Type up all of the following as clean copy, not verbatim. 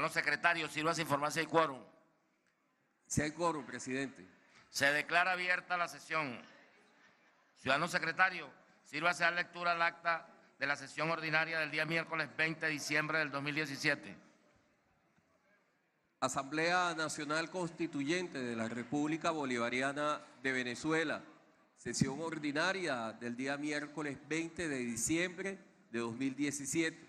Ciudadano secretario, sírvase a informar si hay quórum. Si hay quórum, presidente. Se declara abierta la sesión. Ciudadano secretario, sírvase a dar lectura al acta de la sesión ordinaria del día miércoles 20 de diciembre del 2017. Asamblea Nacional Constituyente de la República Bolivariana de Venezuela. Sesión ordinaria del día miércoles 20 de diciembre de 2017.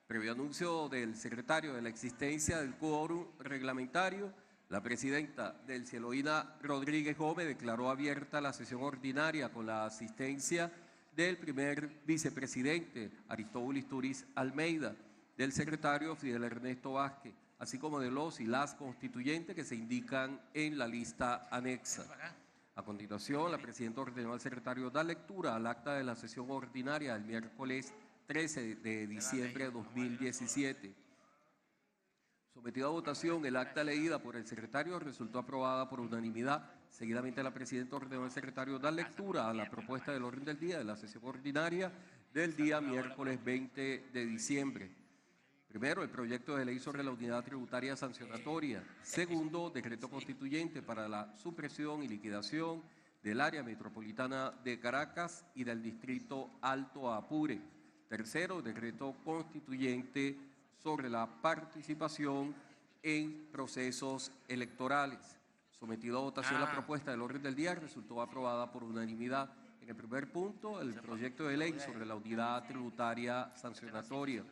Previo anuncio del secretario de la existencia del quórum reglamentario, la presidenta Delcy Eloína Rodríguez Gómez declaró abierta la sesión ordinaria con la asistencia del primer vicepresidente Aristóbulo Isturiz Almeida, del secretario Fidel Ernesto Vázquez, así como de los y las constituyentes que se indican en la lista anexa. A continuación, la presidenta ordenó al secretario dar lectura al acta de la sesión ordinaria del miércoles 13 de diciembre de 2017. Sometido a votación, el acta leída por el secretario resultó aprobada por unanimidad. Seguidamente, la presidenta ordenó al secretario dar lectura a la propuesta del orden del día de la sesión ordinaria del día miércoles 20 de diciembre. Primero, el proyecto de ley sobre la unidad tributaria sancionatoria. Segundo, decreto constituyente para la supresión y liquidación del área metropolitana de Caracas y del distrito Alto Apure. Tercero, decreto constituyente sobre la participación en procesos electorales. Sometido a votación la propuesta del orden del día, resultó aprobada por unanimidad. En el primer punto, el proyecto de ley sobre la unidad tributaria sancionatoria.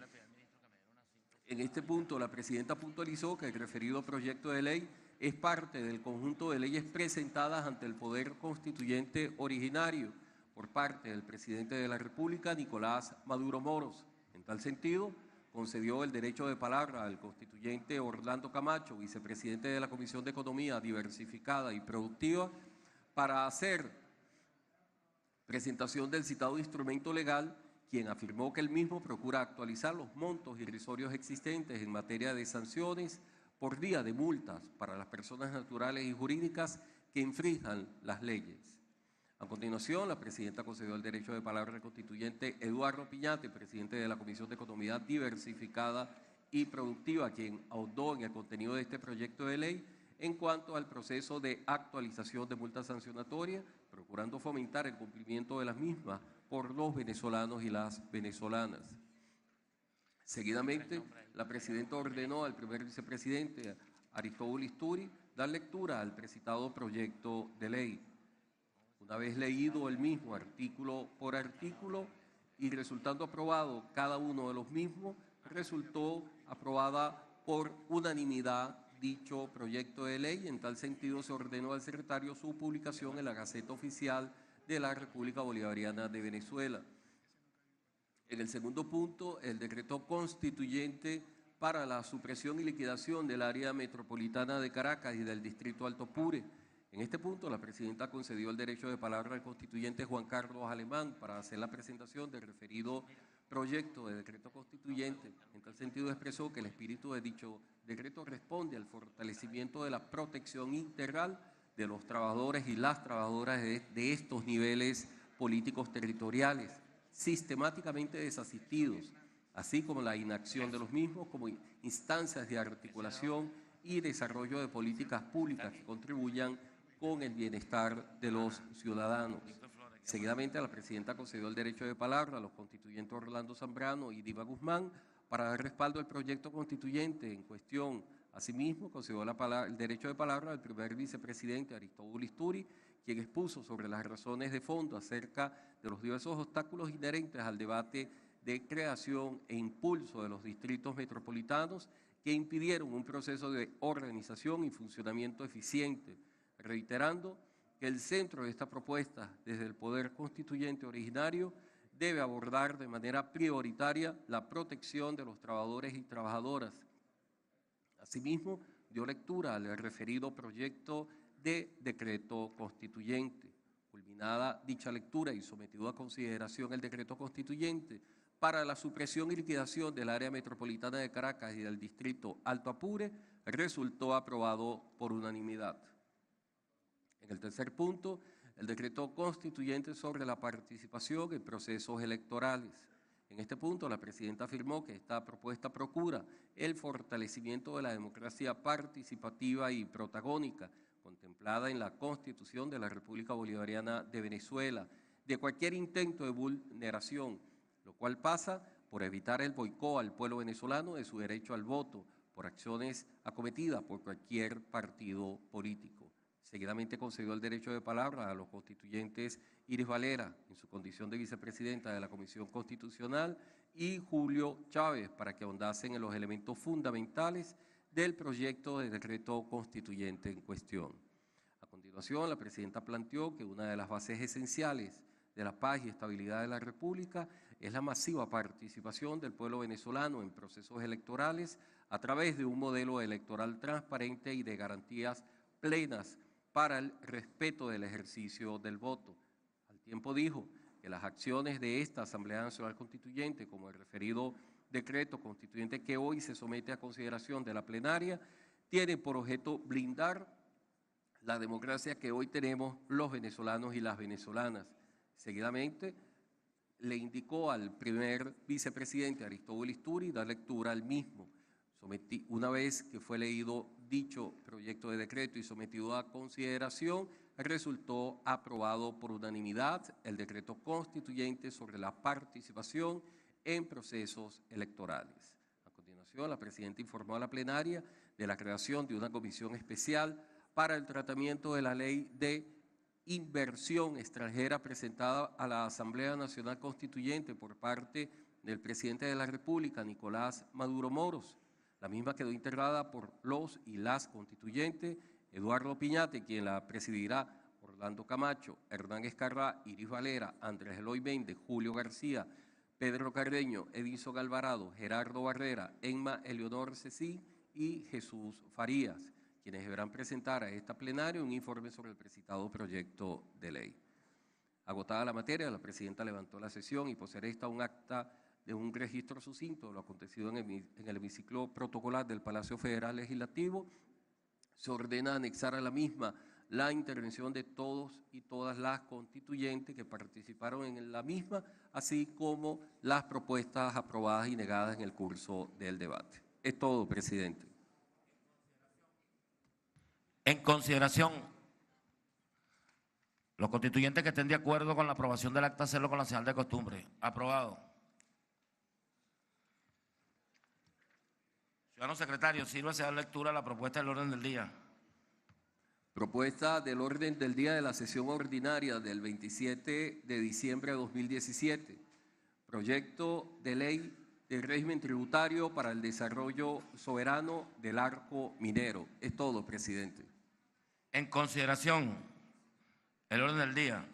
En este punto, la presidenta puntualizó que el referido proyecto de ley es parte del conjunto de leyes presentadas ante el Poder Constituyente originario por parte del presidente de la República, Nicolás Maduro Moros. En tal sentido, concedió el derecho de palabra al constituyente Orlando Camacho, vicepresidente de la Comisión de Economía Diversificada y Productiva, para hacer presentación del citado instrumento legal, quien afirmó que el mismo procura actualizar los montos irrisorios existentes en materia de sanciones por vía de multas para las personas naturales y jurídicas que infrinjan las leyes. A continuación, la presidenta concedió el derecho de palabra al constituyente Eduardo Piñate, presidente de la Comisión de Economía Diversificada y Productiva, quien ahondó en el contenido de este proyecto de ley en cuanto al proceso de actualización de multas sancionatorias, procurando fomentar el cumplimiento de las mismas por los venezolanos y las venezolanas. Seguidamente, la presidenta ordenó al primer vicepresidente Aristóbulo Isturiz dar lectura al precitado proyecto de ley. Una vez leído el mismo artículo por artículo y resultando aprobado cada uno de los mismos, resultó aprobada por unanimidad dicho proyecto de ley. En tal sentido, se ordenó al secretario su publicación en la Gaceta Oficial de la República Bolivariana de Venezuela. En el segundo punto, el decreto constituyente para la supresión y liquidación del área metropolitana de Caracas y del distrito Alto Apure. En este punto, la presidenta concedió el derecho de palabra al constituyente Juan Carlos Alemán para hacer la presentación del referido proyecto de decreto constituyente. En tal sentido, expresó que el espíritu de dicho decreto responde al fortalecimiento de la protección integral de los trabajadores y las trabajadoras de estos niveles políticos territoriales, sistemáticamente desasistidos, así como la inacción de los mismos como instancias de articulación y desarrollo de políticas públicas que contribuyan con el bienestar de los ciudadanos. Seguidamente, la presidenta concedió el derecho de palabra a los constituyentes Orlando Zambrano y Diva Guzmán para dar respaldo al proyecto constituyente en cuestión. Asimismo, concedió el derecho de palabra al primer vicepresidente Aristóbulo Isturiz, quien expuso sobre las razones de fondo acerca de los diversos obstáculos inherentes al debate de creación e impulso de los distritos metropolitanos que impidieron un proceso de organización y funcionamiento eficiente, reiterando que el centro de esta propuesta, desde el Poder Constituyente originario, debe abordar de manera prioritaria la protección de los trabajadores y trabajadoras. Asimismo, dio lectura al referido proyecto de decreto constituyente. Culminada dicha lectura y sometido a consideración el decreto constituyente para la supresión y liquidación del área metropolitana de Caracas y del distrito Alto Apure, resultó aprobado por unanimidad. En el tercer punto, el decreto constituyente sobre la participación en procesos electorales. En este punto, la presidenta afirmó que esta propuesta procura el fortalecimiento de la democracia participativa y protagónica, contemplada en la Constitución de la República Bolivariana de Venezuela, de cualquier intento de vulneración, lo cual pasa por evitar el boicot al pueblo venezolano de su derecho al voto por acciones acometidas por cualquier partido político. Seguidamente concedió el derecho de palabra a los constituyentes Iris Valera, en su condición de vicepresidenta de la Comisión Constitucional, y Julio Chávez, para que ahondasen en los elementos fundamentales del proyecto de decreto constituyente en cuestión. A continuación, la presidenta planteó que una de las bases esenciales de la paz y estabilidad de la República es la masiva participación del pueblo venezolano en procesos electorales a través de un modelo electoral transparente y de garantías plenas para el respeto del ejercicio del voto. Al tiempo dijo que las acciones de esta Asamblea Nacional Constituyente, como el referido decreto constituyente que hoy se somete a consideración de la plenaria, tienen por objeto blindar la democracia que hoy tenemos los venezolanos y las venezolanas. Seguidamente, le indicó al primer vicepresidente Aristóbulo Isturi dar lectura al mismo. Una vez que fue leído dicho proyecto de decreto y sometido a consideración, resultó aprobado por unanimidad el decreto constituyente sobre la participación en procesos electorales. A continuación, la presidenta informó a la plenaria de la creación de una comisión especial para el tratamiento de la ley de inversión extranjera presentada a la Asamblea Nacional Constituyente por parte del presidente de la República, Nicolás Maduro Moros. La misma quedó integrada por los y las constituyentes Eduardo Piñate, quien la presidirá, Orlando Camacho, Hernán Escarrá, Iris Valera, Andrés Eloy Méndez, Julio García, Pedro Carreño, Edison Alvarado, Gerardo Barrera, Emma Eleonor Cecín y Jesús Farías, quienes deberán presentar a esta plenaria un informe sobre el precitado proyecto de ley. Agotada la materia, la presidenta levantó la sesión y posee esta un acta de un registro sucinto de lo acontecido en el hemiciclo protocolar del Palacio Federal Legislativo. Se ordena anexar a la misma la intervención de todos y todas las constituyentes que participaron en la misma, así como las propuestas aprobadas y negadas en el curso del debate. Es todo, presidente. En consideración, los constituyentes que estén de acuerdo con la aprobación del acta, hacerlo con la señal de costumbre. Aprobado. Ciudadano secretario, sírvase a dar lectura a la propuesta del orden del día. Propuesta del orden del día de la sesión ordinaria del 27 de diciembre de 2017. Proyecto de ley del régimen tributario para el desarrollo soberano del arco minero. Es todo, presidente. En consideración, el orden del día.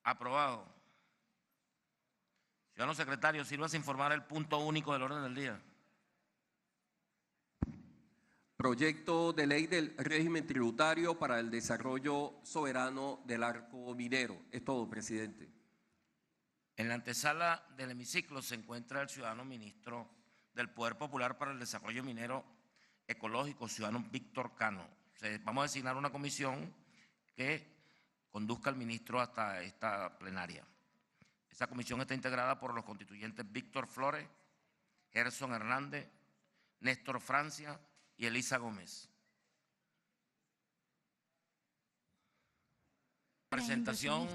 Aprobado. Ciudadano secretario, sírvase a informar el punto único del orden del día. Proyecto de ley del régimen tributario para el desarrollo soberano del arco minero. Es todo, presidente. En la antesala del hemiciclo se encuentra el ciudadano ministro del Poder Popular para el Desarrollo Minero Ecológico, ciudadano Víctor Cano. Vamos a designar una comisión que conduzca al ministro hasta esta plenaria. Esa comisión está integrada por los constituyentes Víctor Flores, Gerson Hernández, Néstor Francia y Elisa Gómez. Presentación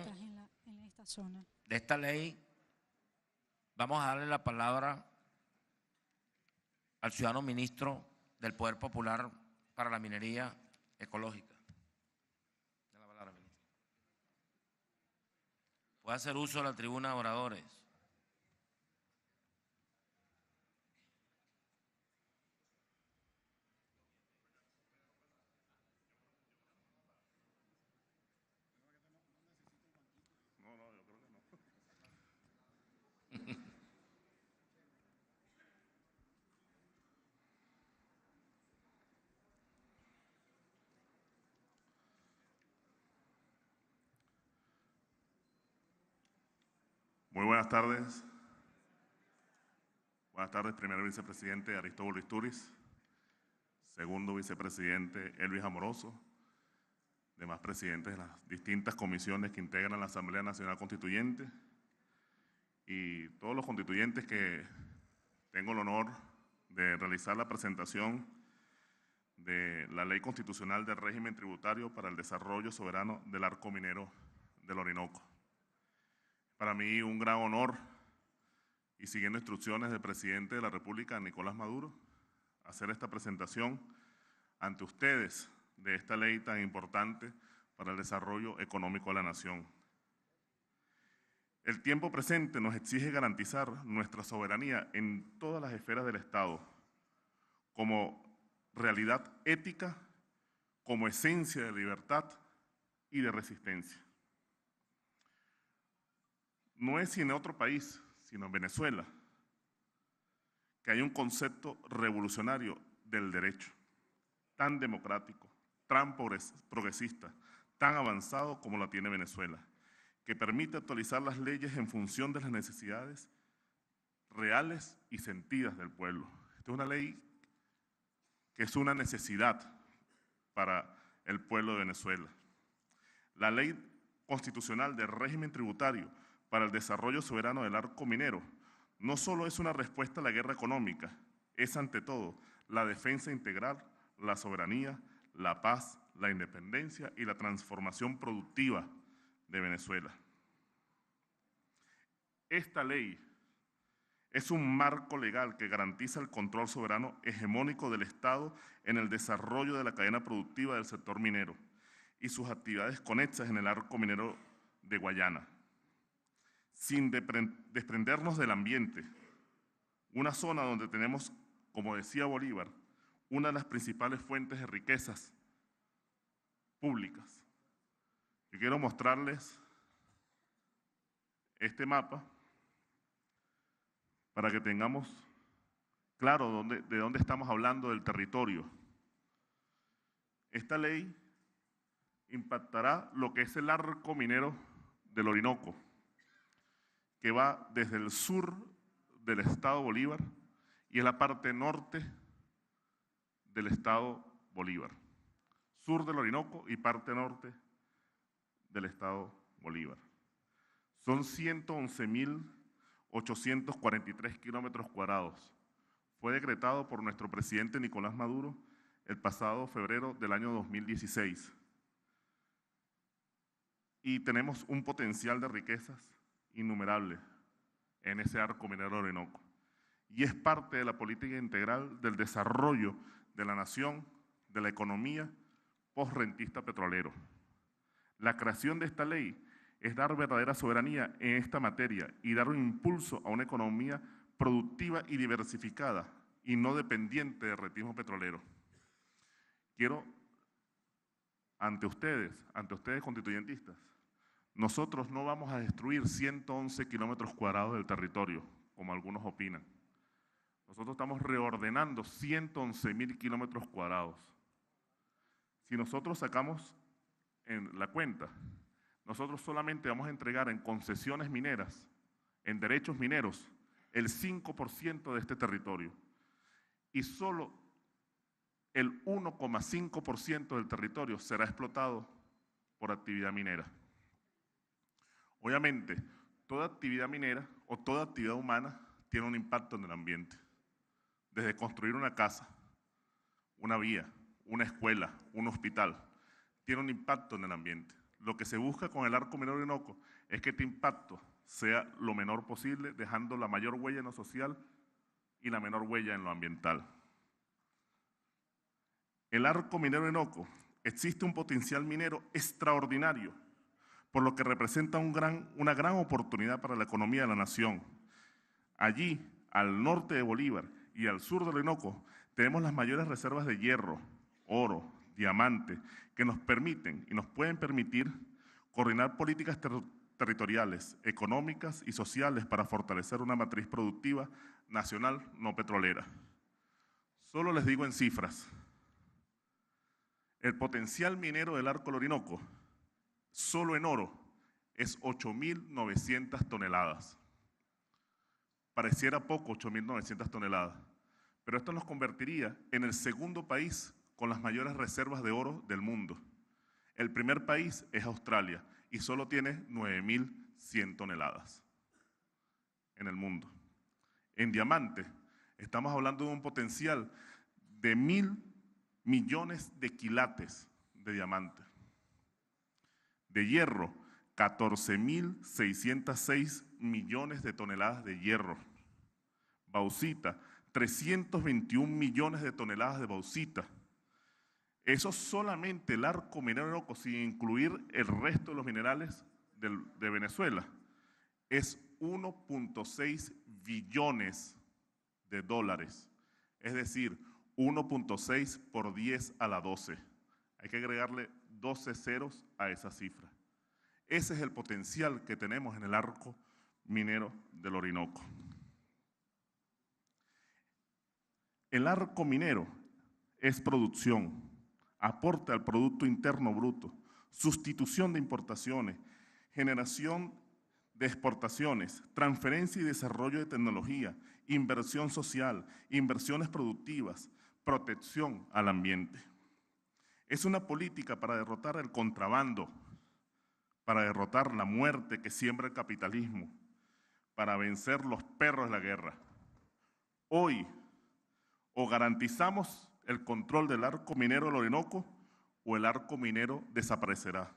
en esta zona de esta ley, vamos a darle la palabra al ciudadano ministro del Poder Popular para la Minería Ecológica. La palabra, ministro. Puede hacer uso de la tribuna de oradores. Muy buenas tardes. Buenas tardes, primer vicepresidente Aristóbulo Isturiz, segundo vicepresidente Elvis Amoroso, demás presidentes de las distintas comisiones que integran la Asamblea Nacional Constituyente y todos los constituyentes que tengo el honor de realizar la presentación de la Ley Constitucional del Régimen Tributario para el Desarrollo Soberano del Arco Minero del Orinoco. Para mí un gran honor, y siguiendo instrucciones del presidente de la República, Nicolás Maduro, hacer esta presentación ante ustedes de esta ley tan importante para el desarrollo económico de la nación. El tiempo presente nos exige garantizar nuestra soberanía en todas las esferas del Estado, como realidad ética, como esencia de libertad y de resistencia. No es en otro país, sino en Venezuela, que hay un concepto revolucionario del derecho, tan democrático, tan progresista, tan avanzado como la tiene Venezuela, que permite actualizar las leyes en función de las necesidades reales y sentidas del pueblo. Esta es una ley que es una necesidad para el pueblo de Venezuela. La Ley Constitucional del Régimen Tributario para el Desarrollo Soberano del Arco Minero no solo es una respuesta a la guerra económica, es ante todo la defensa integral, la soberanía, la paz, la independencia y la transformación productiva de Venezuela. Esta ley es un marco legal que garantiza el control soberano hegemónico del Estado en el desarrollo de la cadena productiva del sector minero y sus actividades conexas en el arco minero de Guayana, sin desprendernos del ambiente, una zona donde tenemos, como decía Bolívar, una de las principales fuentes de riquezas públicas. Yo quiero mostrarles este mapa para que tengamos claro de dónde estamos hablando del territorio. Esta ley impactará lo que es el arco minero del Orinoco, que va desde el sur del estado Bolívar y en la parte norte del estado Bolívar. Sur del Orinoco y parte norte del estado Bolívar. Son 111.843 kilómetros cuadrados. Fue decretado por nuestro presidente Nicolás Maduro el pasado febrero del año 2016. Y tenemos un potencial de riquezas innumerable en ese arco minero Orinoco. Y es parte de la política integral del desarrollo de la nación, de la economía postrentista petrolero. La creación de esta ley es dar verdadera soberanía en esta materia y dar un impulso a una economía productiva y diversificada y no dependiente del rentismo petrolero. Quiero, ante ustedes constituyentistas, nosotros no vamos a destruir 111 kilómetros cuadrados del territorio, como algunos opinan. Nosotros estamos reordenando 111.000 kilómetros cuadrados. Si nosotros sacamos en la cuenta, nosotros solamente vamos a entregar en concesiones mineras, en derechos mineros, el 5% de este territorio. Y solo el 1,5% del territorio será explotado por actividad minera. Obviamente, toda actividad minera o toda actividad humana tiene un impacto en el ambiente. Desde construir una casa, una vía, una escuela, un hospital, tiene un impacto en el ambiente. Lo que se busca con el arco minero Orinoco es que este impacto sea lo menor posible, dejando la mayor huella en lo social y la menor huella en lo ambiental. El arco minero Orinoco existe un potencial minero extraordinario, por lo que representa una gran oportunidad para la economía de la nación. Allí, al norte de Bolívar y al sur del Orinoco, tenemos las mayores reservas de hierro, oro, diamante, que nos permiten y nos pueden permitir coordinar políticas territoriales, económicas y sociales para fortalecer una matriz productiva nacional no petrolera. Solo les digo en cifras, el potencial minero del arco del Orinoco, solo en oro, es 8.900 toneladas. Pareciera poco 8.900 toneladas, pero esto nos convertiría en el segundo país con las mayores reservas de oro del mundo. El primer país es Australia y solo tiene 9.100 toneladas. en el mundo. En diamante, estamos hablando de un potencial de 1.000 millones de quilates de diamante. De hierro, 14.606 millones de toneladas de hierro. Bauxita, 321 millones de toneladas de bauxita. Eso solamente el arco minero Orinoco, sin incluir el resto de los minerales de Venezuela, es 1.6 billones de dólares. Es decir, 1.6 por 10 a la 12. Hay que agregarle 12 ceros a esa cifra. Ese es el potencial que tenemos en el arco minero del Orinoco. El arco minero es producción, aporte al Producto Interno Bruto, sustitución de importaciones, generación de exportaciones, transferencia y desarrollo de tecnología, inversión social, inversiones productivas, protección al ambiente. Es una política para derrotar el contrabando, para derrotar la muerte que siembra el capitalismo, para vencer los perros de la guerra. Hoy, o garantizamos el control del arco minero del Orinoco, o el arco minero desaparecerá.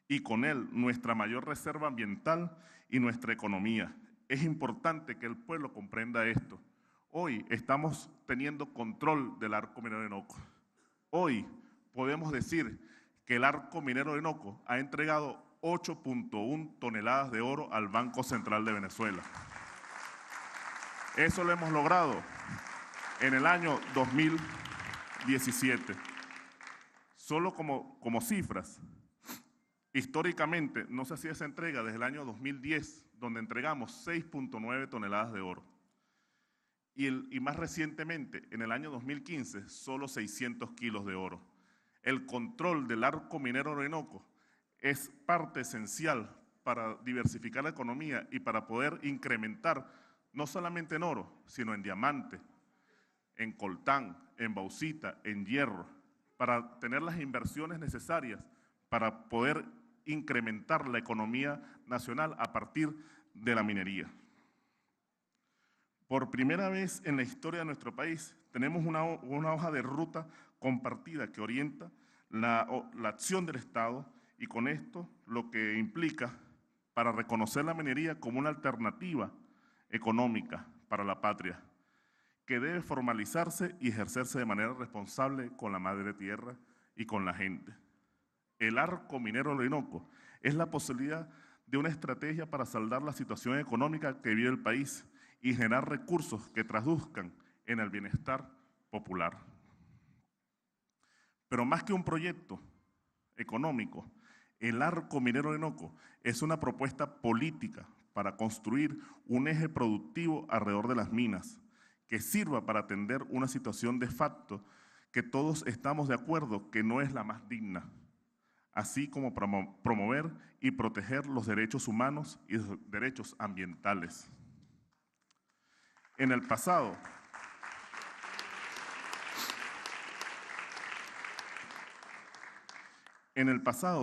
Y con él nuestra mayor reserva ambiental y nuestra economía. Es importante que el pueblo comprenda esto. Hoy estamos teniendo control del arco minero del Orinoco. Hoy podemos decir que el arco minero del Orinoco ha entregado 8.1 toneladas de oro al Banco Central de Venezuela. Eso lo hemos logrado en el año 2017. Solo como cifras, históricamente no se hacía esa entrega desde el año 2010, donde entregamos 6.9 toneladas de oro. Y más recientemente, en el año 2015, solo 600 kilos de oro. El control del arco minero Orinoco es parte esencial para diversificar la economía y para poder incrementar no solamente en oro, sino en diamante, en coltán, en bauxita, en hierro, para tener las inversiones necesarias para poder incrementar la economía nacional a partir de la minería. Por primera vez en la historia de nuestro país tenemos una hoja de ruta compartida que orienta la acción del Estado y con esto lo que implica para reconocer la minería como una alternativa económica para la patria, que debe formalizarse y ejercerse de manera responsable con la madre tierra y con la gente. El arco minero Orinoco es la posibilidad de una estrategia para saldar la situación económica que vive el país y generar recursos que traduzcan en el bienestar popular. Pero más que un proyecto económico, el arco minero Orinoco es una propuesta política para construir un eje productivo alrededor de las minas, que sirva para atender una situación de facto que todos estamos de acuerdo que no es la más digna, así como promover y proteger los derechos humanos y los derechos ambientales. En el pasado,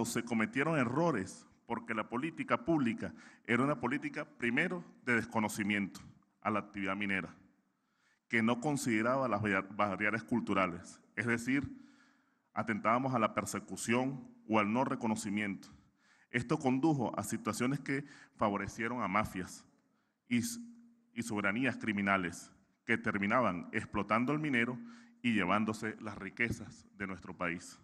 se cometieron errores porque la política pública era una política, primero, de desconocimiento a la actividad minera, que no consideraba las barreras culturales, es decir, atentábamos a la persecución o al no reconocimiento. Esto condujo a situaciones que favorecieron a mafias y soberanías criminales que terminaban explotando el minero y llevándose las riquezas de nuestro país.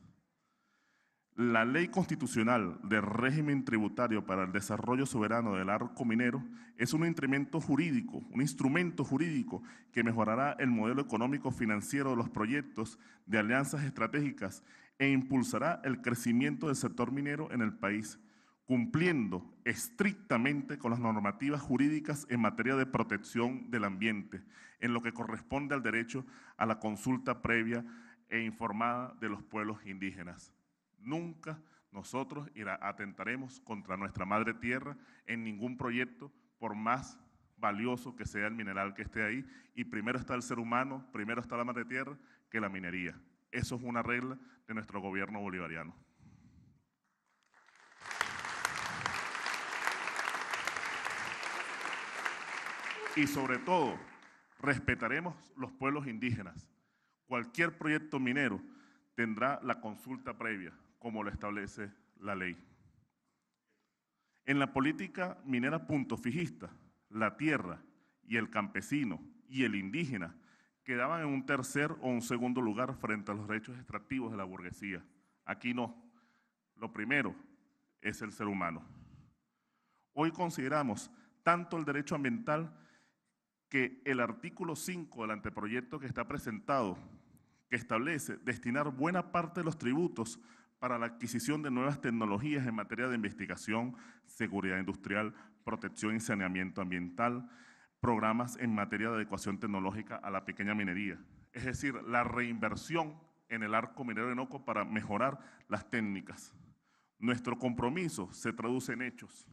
La Ley Constitucional del Régimen Tributario para el Desarrollo Soberano del Arco Minero es un instrumento jurídico que mejorará el modelo económico financiero de los proyectos de alianzas estratégicas e impulsará el crecimiento del sector minero en el país, cumpliendo estrictamente con las normativas jurídicas en materia de protección del ambiente, en lo que corresponde al derecho a la consulta previa e informada de los pueblos indígenas. Nunca nosotros atentaremos contra nuestra madre tierra en ningún proyecto, por más valioso que sea el mineral que esté ahí, y primero está el ser humano, primero está la madre tierra que la minería. Eso es una regla de nuestro gobierno bolivariano. Y sobre todo, respetaremos los pueblos indígenas. Cualquier proyecto minero tendrá la consulta previa, como lo establece la ley. En la política minera punto fijista, la tierra y el campesino y el indígena quedaban en un tercer o un segundo lugar frente a los derechos extractivos de la burguesía. Aquí no. Lo primero es el ser humano. Hoy consideramos tanto el derecho ambiental que el artículo 5 del anteproyecto que está presentado, que establece destinar buena parte de los tributos para la adquisición de nuevas tecnologías en materia de investigación, seguridad industrial, protección y saneamiento ambiental, programas en materia de adecuación tecnológica a la pequeña minería. Es decir, la reinversión en el arco minero de Orinoco para mejorar las técnicas. Nuestro compromiso se traduce en hechos.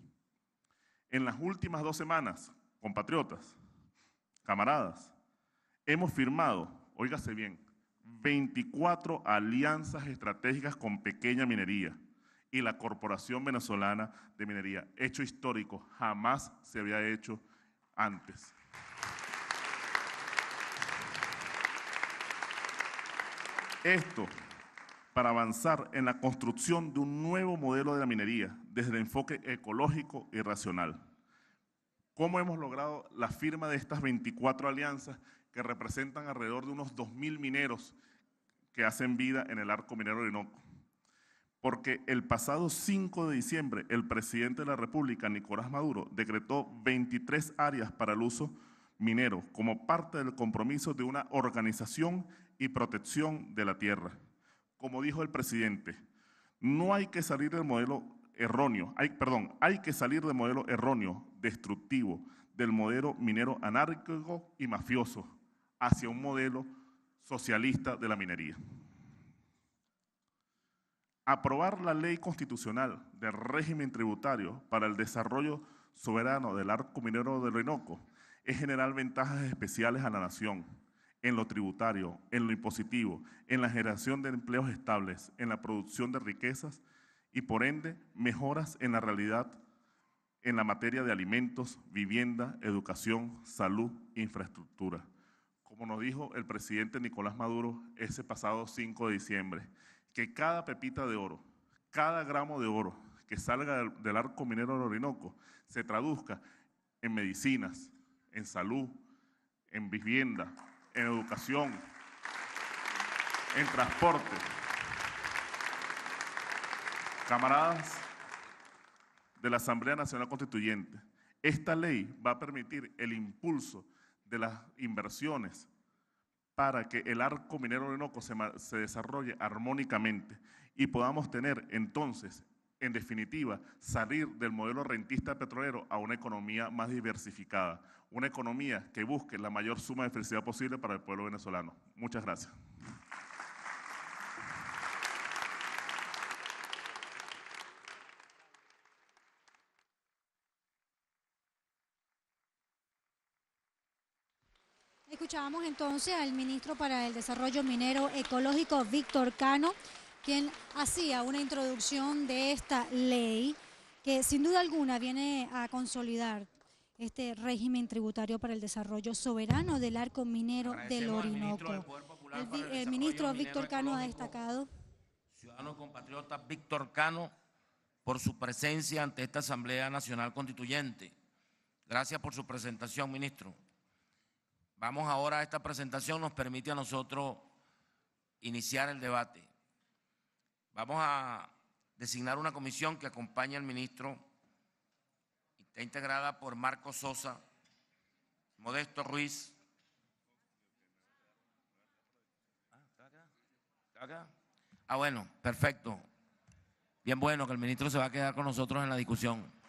En las últimas 2 semanas, compatriotas, camaradas, hemos firmado, óigase bien, 24 alianzas estratégicas con pequeña minería y la Corporación Venezolana de Minería. Hecho histórico, jamás se había hecho antes. Esto para avanzar en la construcción de un nuevo modelo de la minería desde el enfoque ecológico y racional. ¿Cómo hemos logrado la firma de estas 24 alianzas que representan alrededor de unos 2.000 mineros que hacen vida en el arco minero de Orinoco? Porque el pasado 5 de diciembre el presidente de la República, Nicolás Maduro, decretó 23 áreas para el uso minero como parte del compromiso de una organización y protección de la tierra. Como dijo el presidente, no hay que salir del modelo erróneo, hay que salir del modelo erróneo, destructivo, del modelo minero anárquico y mafioso, hacia un modelo socialista de la minería. Aprobar la ley constitucional del régimen tributario para el desarrollo soberano del arco minero de Orinoco es generar ventajas especiales a la nación en lo tributario, en lo impositivo, en la generación de empleos estables, en la producción de riquezas y por ende mejoras en la realidad en la materia de alimentos, vivienda, educación, salud e infraestructura. Como nos dijo el presidente Nicolás Maduro ese pasado 5 de diciembre, que cada pepita de oro, cada gramo de oro que salga del arco minero de Orinoco se traduzca en medicinas, en salud, en vivienda, en educación, en transporte. Camaradas de la Asamblea Nacional Constituyente, esta ley va a permitir el impulso de las inversiones para que el arco minero de Orinoco se desarrolle armónicamente y podamos tener entonces, en definitiva, salir del modelo rentista petrolero a una economía más diversificada, una economía que busque la mayor suma de felicidad posible para el pueblo venezolano. Muchas gracias. Escuchábamos entonces al ministro para el Desarrollo Minero Ecológico, Víctor Cano, quien hacía una introducción de esta ley que sin duda alguna viene a consolidar este régimen tributario para el desarrollo soberano del arco minero del Orinoco. El ministro Víctor Cano ha destacado. Ciudadano compatriota Víctor Cano, por su presencia ante esta Asamblea Nacional Constituyente. Gracias por su presentación, ministro. Vamos ahora a esta presentación, nos permite a nosotros iniciar el debate. Vamos a designar una comisión que acompañe al ministro. Está integrada por Marcos Sosa, Modesto Ruiz. Bueno, perfecto. Bien bueno que el ministro se va a quedar con nosotros en la discusión.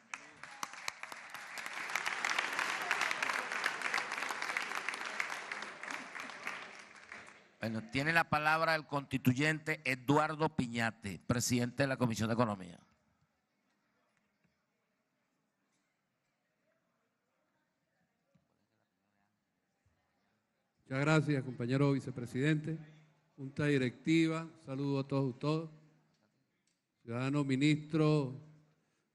Bueno, tiene la palabra el constituyente Eduardo Piñate, presidente de la Comisión de Economía. Muchas gracias, compañero vicepresidente, junta directiva, saludo a todos. Ciudadano ministro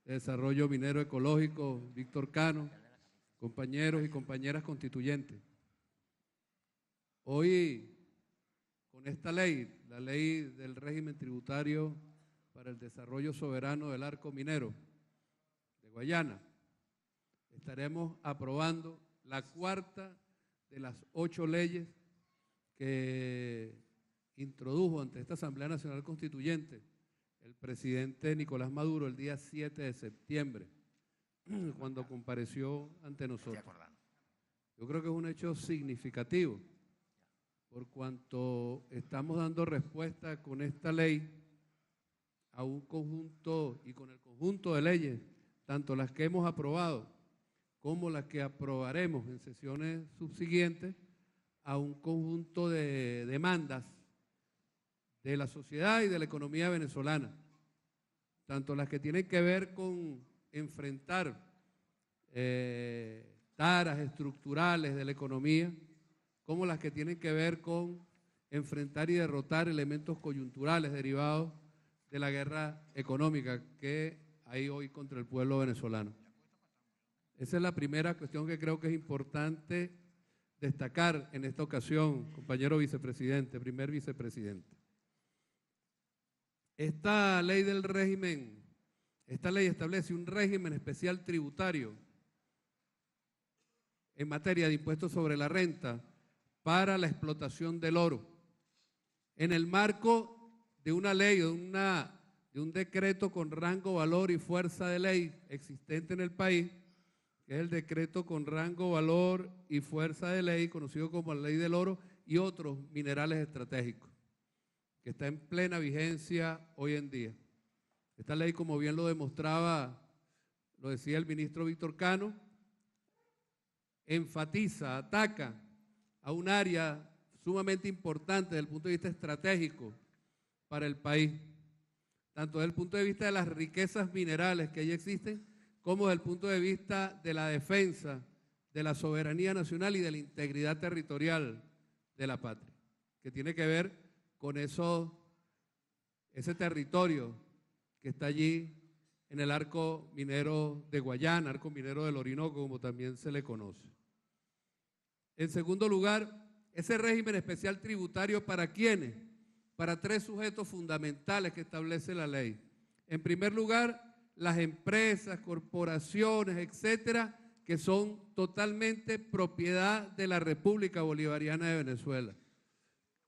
de Desarrollo Minero Ecológico, Víctor Cano, compañeros y compañeras constituyentes. Hoy, con esta ley, la ley del régimen tributario para el desarrollo soberano del arco minero de Guayana, estaremos aprobando la cuarta de las 8 leyes que introdujo ante esta Asamblea Nacional Constituyente el presidente Nicolás Maduro el día 7 de septiembre, cuando compareció ante nosotros. Yo creo que es un hecho significativo, por cuanto estamos dando respuesta con esta ley a un conjunto y con el conjunto de leyes, tanto las que hemos aprobado como las que aprobaremos en sesiones subsiguientes, a un conjunto de demandas de la sociedad y de la economía venezolana, tanto las que tienen que ver con enfrentar taras estructurales de la economía, como las que tienen que ver con enfrentar y derrotar elementos coyunturales derivados de la guerra económica que hay hoy contra el pueblo venezolano. Esa es la primera cuestión que creo que es importante destacar en esta ocasión, compañero vicepresidente, primer vicepresidente. Esta ley del régimen, esta ley establece un régimen especial tributario en materia de impuestos sobre la renta para la explotación del oro, en el marco de una ley, de un decreto con rango, valor y fuerza de ley existente en el país, que es el decreto con rango, valor y fuerza de ley, conocido como la Ley del Oro y otros minerales estratégicos, que está en plena vigencia hoy en día. Esta ley, como bien lo demostraba, lo decía el ministro Víctor Cano, enfatiza, ataca a un área sumamente importante desde el punto de vista estratégico para el país, tanto desde el punto de vista de las riquezas minerales que allí existen, como desde el punto de vista de la defensa de la soberanía nacional y de la integridad territorial de la patria, que tiene que ver con ese territorio que está allí en el arco minero de Guayana, arco minero del Orinoco, como también se le conoce. En segundo lugar, ese régimen especial tributario, ¿para quiénes? Para 3 sujetos fundamentales que establece la ley. En primer lugar, las empresas, corporaciones, etcétera, que son totalmente propiedad de la República Bolivariana de Venezuela,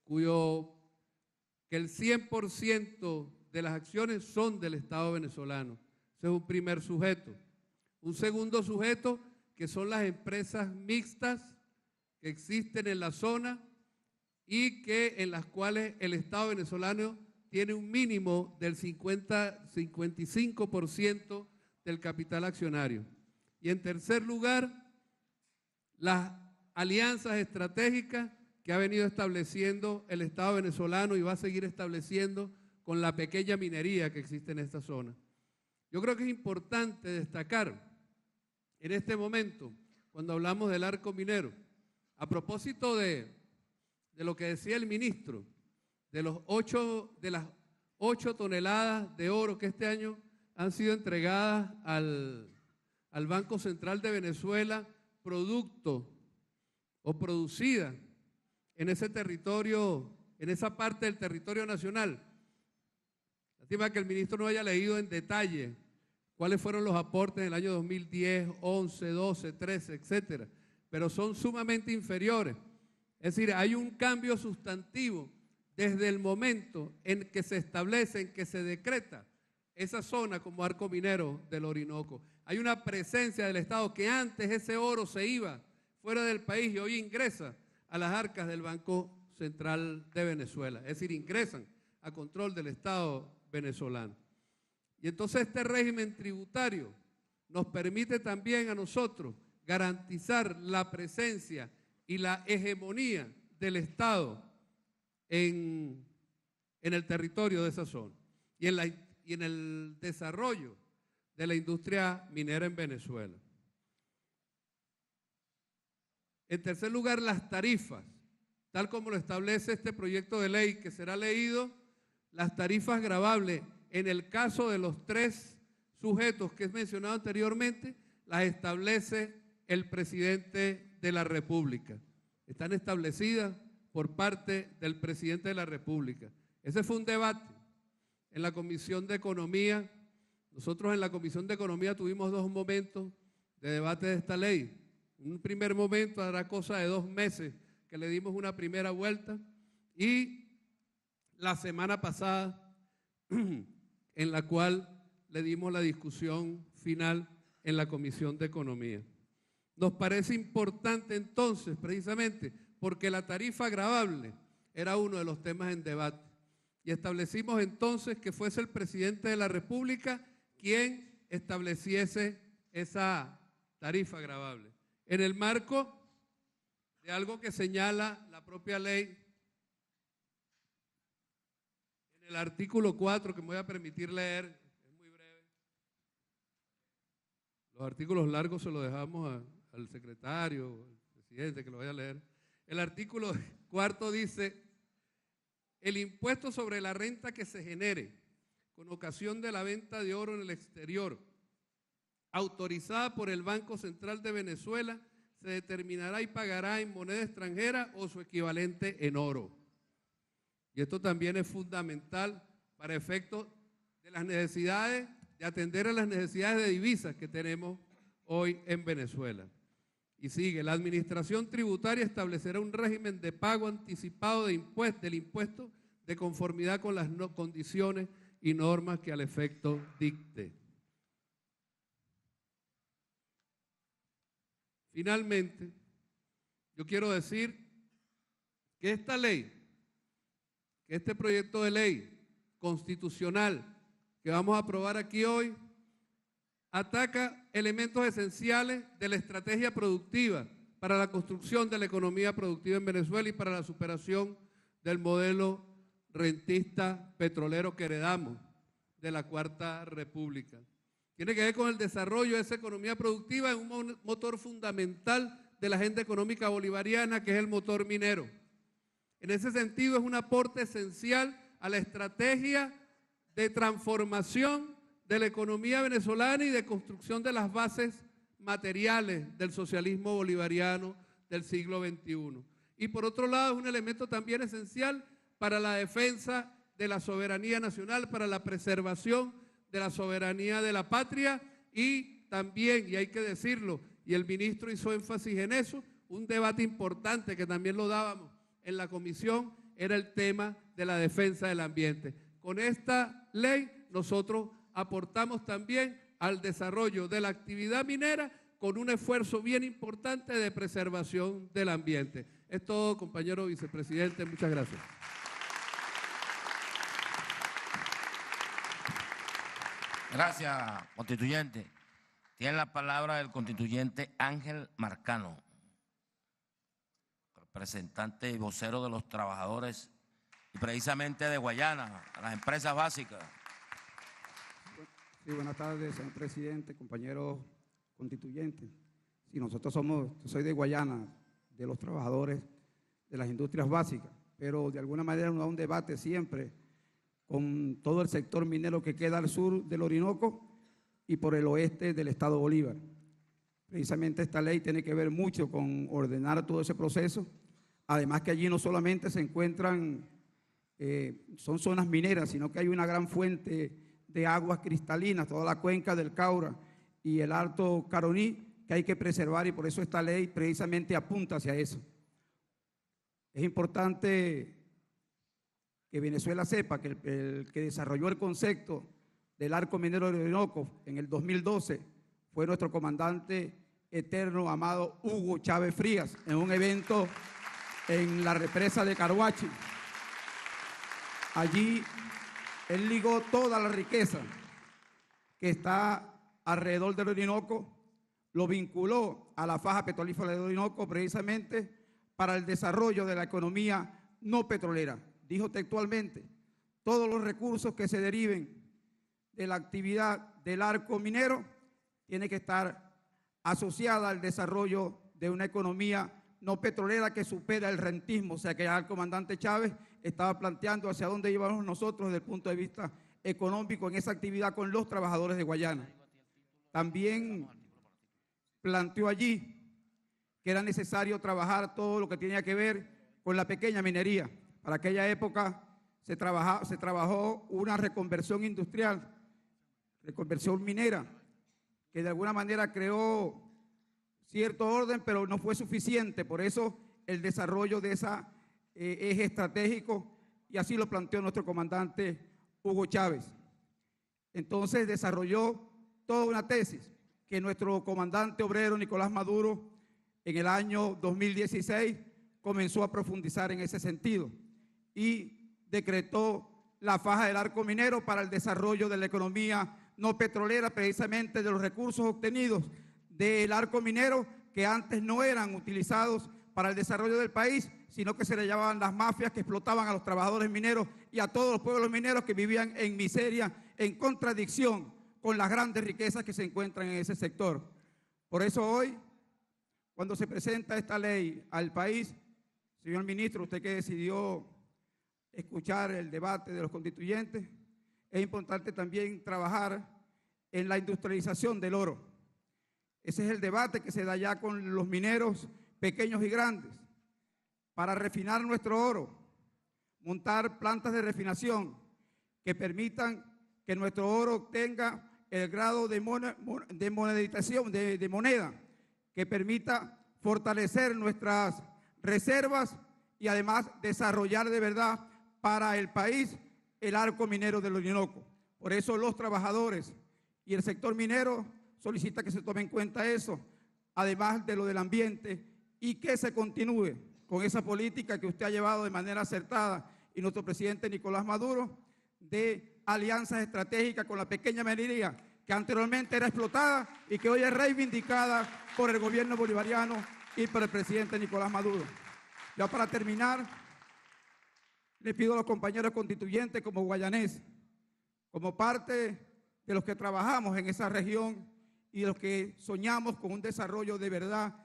que el 100% de las acciones son del Estado venezolano. Ese es un primer sujeto. Un segundo sujeto, que son las empresas mixtas que existen en la zona y en las cuales el Estado venezolano tiene un mínimo del 55% del capital accionario. Y en tercer lugar, las alianzas estratégicas que ha venido estableciendo el Estado venezolano y va a seguir estableciendo con la pequeña minería que existe en esta zona. Yo creo que es importante destacar en este momento, cuando hablamos del arco minero, a propósito de lo que decía el ministro, de las 8 toneladas de oro que este año han sido entregadas al Banco Central de Venezuela, producto o producida en ese territorio, en esa parte del territorio nacional. Lástima que el ministro no haya leído en detalle cuáles fueron los aportes en el año 2010, 11, 12, 13, etcétera, pero son sumamente inferiores. Es decir, hay un cambio sustantivo desde el momento en que se establece, en que se decreta esa zona como arco minero del Orinoco. Hay una presencia del Estado que antes ese oro se iba fuera del país y hoy ingresa a las arcas del Banco Central de Venezuela. Es decir, ingresan a control del Estado venezolano. Y entonces este régimen tributario nos permite también a nosotros garantizar la presencia y la hegemonía del Estado en el territorio de esa zona y en el desarrollo de la industria minera en Venezuela. En tercer lugar, las tarifas, tal como lo establece este proyecto de ley que será leído, las tarifas gravables, en el caso de los 3 sujetos que he mencionado anteriormente, las establece el presidente de la República. Están establecidas por parte del presidente de la República. Ese fue un debate en la Comisión de Economía. Nosotros en la Comisión de Economía tuvimos 2 momentos de debate de esta ley. Un primer momento, hará cosa de 2 meses, que le dimos una primera vuelta, y la semana pasada, en la cual le dimos la discusión final en la Comisión de Economía. Nos parece importante entonces, precisamente, porque la tarifa gravable era uno de los temas en debate, y establecimos entonces que fuese el presidente de la República quien estableciese esa tarifa gravable, en el marco de algo que señala la propia ley, en el artículo 4, que me voy a permitir leer, es muy breve. Los artículos largos se los dejamos al secretario, al presidente, que lo vaya a leer. El artículo 4 dice: el impuesto sobre la renta que se genere con ocasión de la venta de oro en el exterior, autorizada por el Banco Central de Venezuela, se determinará y pagará en moneda extranjera o su equivalente en oro. Y esto también es fundamental para efectos de las necesidades, de atender a las necesidades de divisas que tenemos hoy en Venezuela. Y sigue: la administración tributaria establecerá un régimen de pago anticipado del impuesto de conformidad con las condiciones y normas que al efecto dicte. Finalmente, yo quiero decir que esta ley, que este proyecto de ley constitucional que vamos a aprobar aquí hoy, ataca elementos esenciales de la estrategia productiva para la construcción de la economía productiva en Venezuela y para la superación del modelo rentista petrolero que heredamos de la Cuarta República. Tiene que ver con el desarrollo de esa economía productiva en un motor fundamental de la agenda económica bolivariana, que es el motor minero. En ese sentido, es un aporte esencial a la estrategia de transformación de la economía venezolana y de construcción de las bases materiales del socialismo bolivariano del siglo XXI. Y por otro lado, es un elemento también esencial para la defensa de la soberanía nacional, para la preservación de la soberanía de la patria, y también, y hay que decirlo, y el ministro hizo énfasis en eso, un debate importante que también lo dábamos en la comisión, era el tema de la defensa del ambiente. Con esta ley nosotros aportamos también al desarrollo de la actividad minera con un esfuerzo bien importante de preservación del ambiente. Es todo, compañero vicepresidente, muchas gracias. Gracias, constituyente. Tiene la palabra el constituyente Ángel Marcano, representante y vocero de los trabajadores y precisamente de Guayana, las empresas básicas. Sí, buenas tardes, señor presidente, compañeros constituyentes. Sí, yo soy de Guayana, de los trabajadores de las industrias básicas, pero de alguna manera uno da un debate siempre con todo el sector minero que queda al sur del Orinoco y por el oeste del estado Bolívar. Precisamente esta ley tiene que ver mucho con ordenar todo ese proceso, además que allí no solamente se encuentran, son zonas mineras, sino que hay una gran fuente de aguas cristalinas, toda la cuenca del Caura y el Alto Caroní, que hay que preservar, y por eso esta ley precisamente apunta hacia eso. Es importante que Venezuela sepa que el que desarrolló el concepto del arco minero del Orinoco en el 2012 fue nuestro comandante eterno, amado Hugo Chávez Frías, en un evento en la represa de Caruachi. Allí él ligó toda la riqueza que está alrededor del Orinoco, lo vinculó a la faja petrolífera del Orinoco precisamente para el desarrollo de la economía no petrolera. Dijo textualmente: todos los recursos que se deriven de la actividad del arco minero tienen que estar asociada al desarrollo de una economía no petrolera que supera el rentismo. O sea que ya el comandante Chávez estaba planteando hacia dónde íbamos nosotros desde el punto de vista económico en esa actividad con los trabajadores de Guayana. También planteó allí que era necesario trabajar todo lo que tenía que ver con la pequeña minería. Para aquella época se trabajó una reconversión industrial, reconversión minera, que de alguna manera creó cierto orden, pero no fue suficiente. Por eso el desarrollo de ese eje estratégico, y así lo planteó nuestro comandante Hugo Chávez. Entonces desarrolló toda una tesis que nuestro comandante obrero Nicolás Maduro en el año 2016 comenzó a profundizar en ese sentido y decretó la faja del arco minero para el desarrollo de la economía no petrolera, precisamente de los recursos obtenidos del arco minero que antes no eran utilizados para el desarrollo del país, sino que se le llamaban las mafias que explotaban a los trabajadores mineros y a todos los pueblos mineros que vivían en miseria, en contradicción con las grandes riquezas que se encuentran en ese sector. Por eso hoy, cuando se presenta esta ley al país, señor ministro, usted que decidió escuchar el debate de los constituyentes, es importante también trabajar en la industrialización del oro. Ese es el debate que se da ya con los mineros pequeños y grandes, para refinar nuestro oro, montar plantas de refinación que permitan que nuestro oro tenga el grado de monetización, de moneda, que permita fortalecer nuestras reservas y además desarrollar de verdad para el país el arco minero del Orinoco. Por eso los trabajadores y el sector minero solicita que se tome en cuenta eso, además de lo del ambiente, y que se continúe con esa política que usted ha llevado de manera acertada y nuestro presidente Nicolás Maduro, de alianzas estratégicas con la pequeña minería que anteriormente era explotada y que hoy es reivindicada por el gobierno bolivariano y por el presidente Nicolás Maduro. Ya para terminar, le pido a los compañeros constituyentes como guayanés, como parte de los que trabajamos en esa región y de los que soñamos con un desarrollo de verdad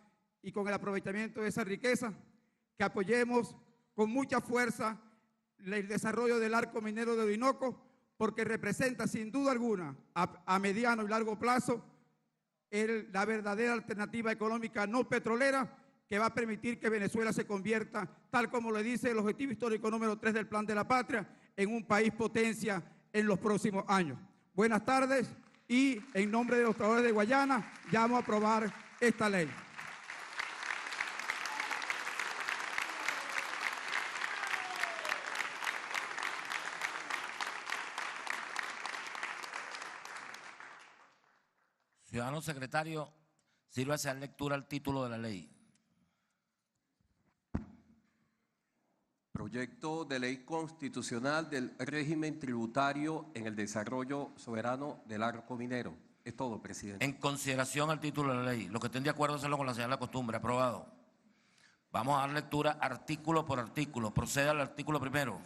y con el aprovechamiento de esa riqueza, que apoyemos con mucha fuerza el desarrollo del arco minero de Orinoco, porque representa sin duda alguna a mediano y largo plazo la verdadera alternativa económica no petrolera que va a permitir que Venezuela se convierta, tal como le dice el objetivo histórico número 3 del Plan de la Patria, en un país potencia en los próximos años. Buenas tardes y en nombre de los trabajadores de Guayana llamo a aprobar esta ley. Ciudadano secretario, sírvase a dar lectura al título de la ley. Proyecto de ley constitucional del régimen tributario en el desarrollo soberano del arco minero. Es todo, presidente. En consideración al título de la ley, los que estén de acuerdo, hacerlo con la señal de la costumbre. Aprobado. Vamos a dar lectura artículo por artículo. Proceda al artículo primero.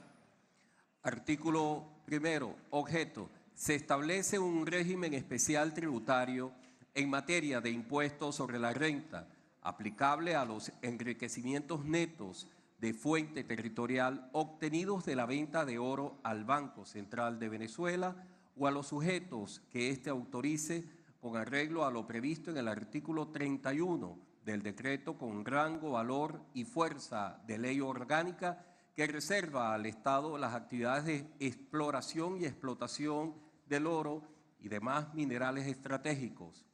Artículo primero. Objeto. Se establece un régimen especial tributario en materia de impuestos sobre la renta, aplicable a los enriquecimientos netos de fuente territorial obtenidos de la venta de oro al Banco Central de Venezuela o a los sujetos que éste autorice con arreglo a lo previsto en el artículo 31 del decreto con rango, valor y fuerza de ley orgánica que reserva al Estado las actividades de exploración y explotación del oro y demás minerales estratégicos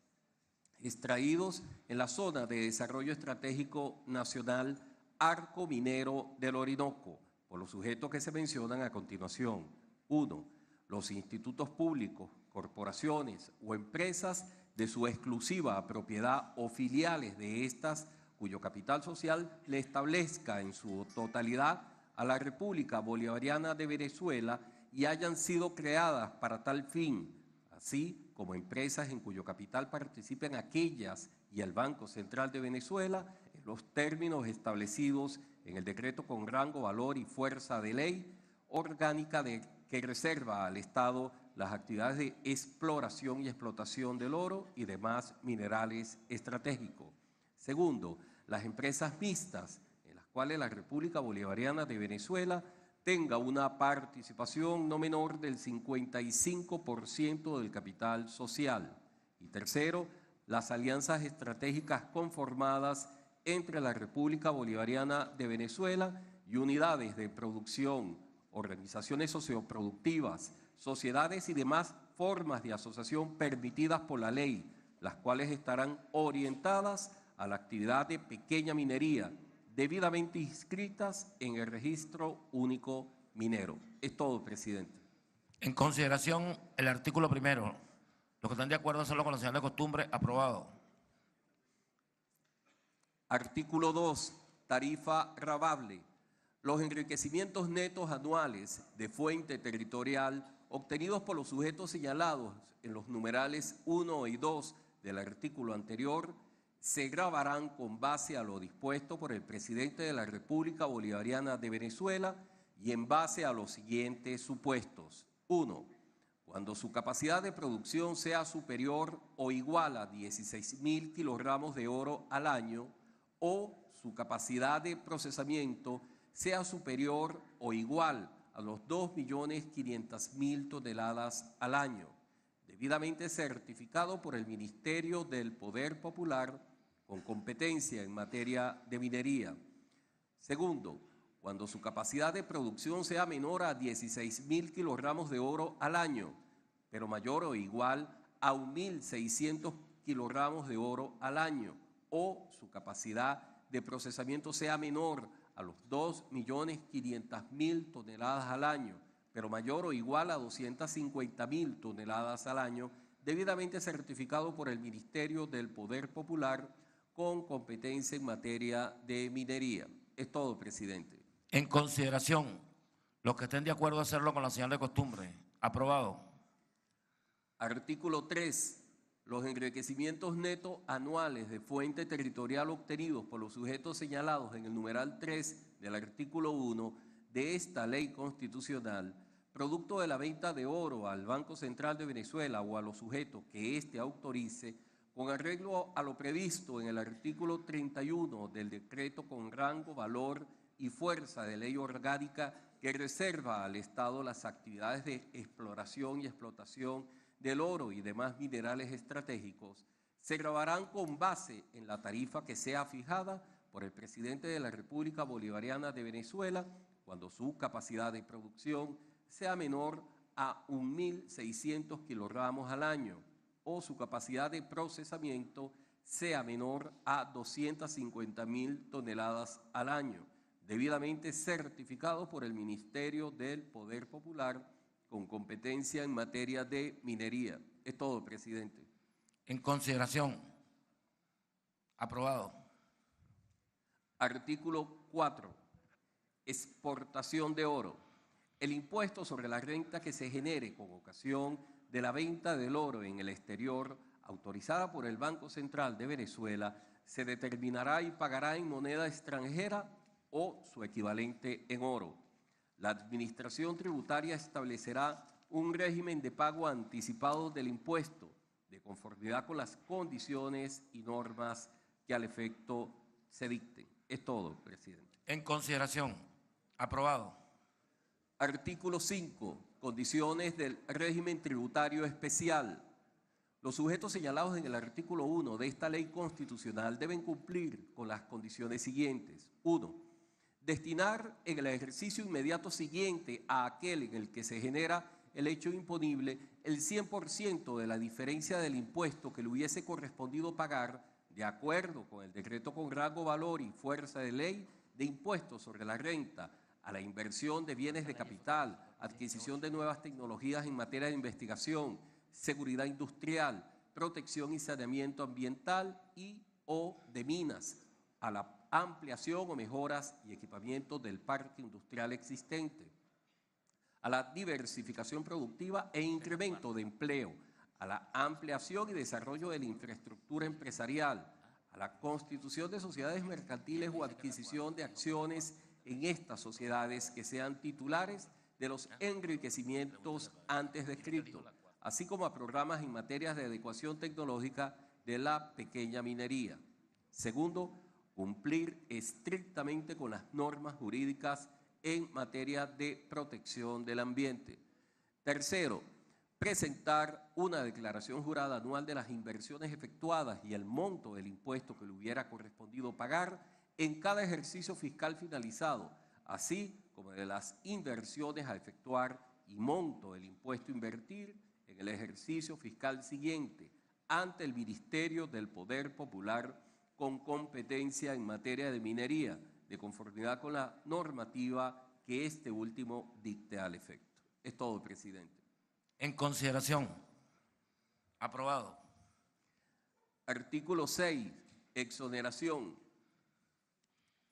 extraídos en la zona de desarrollo estratégico nacional Arco Minero del Orinoco, por los sujetos que se mencionan a continuación. 1. Los institutos públicos, corporaciones o empresas de su exclusiva propiedad o filiales de estas, cuyo capital social le establezca en su totalidad a la República Bolivariana de Venezuela y hayan sido creadas para tal fin, así como empresas en cuyo capital participen aquellas y el Banco Central de Venezuela en los términos establecidos en el decreto con rango, valor y fuerza de ley orgánica que reserva al Estado las actividades de exploración y explotación del oro y demás minerales estratégicos. Segundo, las empresas mixtas en las cuales la República Bolivariana de Venezuela tenga una participación no menor del 55% del capital social. Y tercero, las alianzas estratégicas conformadas entre la República Bolivariana de Venezuela y unidades de producción, organizaciones socioproductivas, sociedades y demás formas de asociación permitidas por la ley, las cuales estarán orientadas a la actividad de pequeña minería, debidamente inscritas en el Registro Único Minero. Es todo, presidente. En consideración, el artículo primero. Los que están de acuerdo hacerlo con la señal de costumbre, aprobado. Artículo 2. Tarifa rabable. Los enriquecimientos netos anuales de fuente territorial obtenidos por los sujetos señalados en los numerales 1 y 2 del artículo anterior se gravarán con base a lo dispuesto por el presidente de la República Bolivariana de Venezuela y en base a los siguientes supuestos. 1. Cuando su capacidad de producción sea superior o igual a 16.000 kilogramos de oro al año o su capacidad de procesamiento sea superior o igual a los 2.500.000 toneladas al año, debidamente certificado por el Ministerio del Poder Popular con competencia en materia de minería. Segundo, cuando su capacidad de producción sea menor a 16.000 kilogramos de oro al año, pero mayor o igual a 1.600 kilogramos de oro al año, o su capacidad de procesamiento sea menor a los 2.500.000 toneladas al año, pero mayor o igual a 250.000 toneladas al año, debidamente certificado por el Ministerio del Poder Popular con competencia en materia de minería. Es todo, presidente. En consideración, los que estén de acuerdo hacerlo con la señal de costumbre, aprobado. Artículo 3. Los enriquecimientos netos anuales de fuente territorial obtenidos por los sujetos señalados en el numeral 3 del artículo 1 de esta ley constitucional, producto de la venta de oro al Banco Central de Venezuela o a los sujetos que éste autorice, con arreglo a lo previsto en el artículo 31 del decreto con rango, valor y fuerza de ley orgánica que reserva al Estado las actividades de exploración y explotación del oro y demás minerales estratégicos, se gravarán con base en la tarifa que sea fijada por el presidente de la República Bolivariana de Venezuela cuando su capacidad de producción sea menor a 1.600 kilogramos al año o su capacidad de procesamiento sea menor a 250.000 toneladas al año, debidamente certificado por el Ministerio del Poder Popular con competencia en materia de minería. Es todo, presidente. En consideración, aprobado. Artículo 4. Exportación de oro. El impuesto sobre la renta que se genere con ocasión de la venta del oro en el exterior, autorizada por el Banco Central de Venezuela, se determinará y pagará en moneda extranjera o su equivalente en oro. La Administración Tributaria establecerá un régimen de pago anticipado del impuesto, de conformidad con las condiciones y normas que al efecto se dicten. Es todo, presidente. En consideración, aprobado. Artículo 5. Condiciones del régimen tributario especial. Los sujetos señalados en el artículo 1 de esta ley constitucional deben cumplir con las condiciones siguientes. 1. Destinar en el ejercicio inmediato siguiente a aquel en el que se genera el hecho imponible el 100% de la diferencia del impuesto que le hubiese correspondido pagar de acuerdo con el decreto con rango, valor y fuerza de ley de impuestos sobre la renta a la inversión de bienes de capital, adquisición de nuevas tecnologías en materia de investigación, seguridad industrial, protección y saneamiento ambiental y o de minas, a la ampliación o mejoras y equipamiento del parque industrial existente, a la diversificación productiva e incremento de empleo, a la ampliación y desarrollo de la infraestructura empresarial, a la constitución de sociedades mercantiles o adquisición de acciones en estas sociedades que sean titulares de los enriquecimientos antes descritos, así como a programas en materias de adecuación tecnológica de la pequeña minería. Segundo, cumplir estrictamente con las normas jurídicas en materia de protección del ambiente. Tercero, presentar una declaración jurada anual de las inversiones efectuadas y el monto del impuesto que le hubiera correspondido pagar en cada ejercicio fiscal finalizado, así como de las inversiones a efectuar y monto del impuesto a invertir en el ejercicio fiscal siguiente ante el Ministerio del Poder Popular con competencia en materia de minería, de conformidad con la normativa que este último dicte al efecto. Es todo, presidente. En consideración. Aprobado. Artículo 6. Exoneración.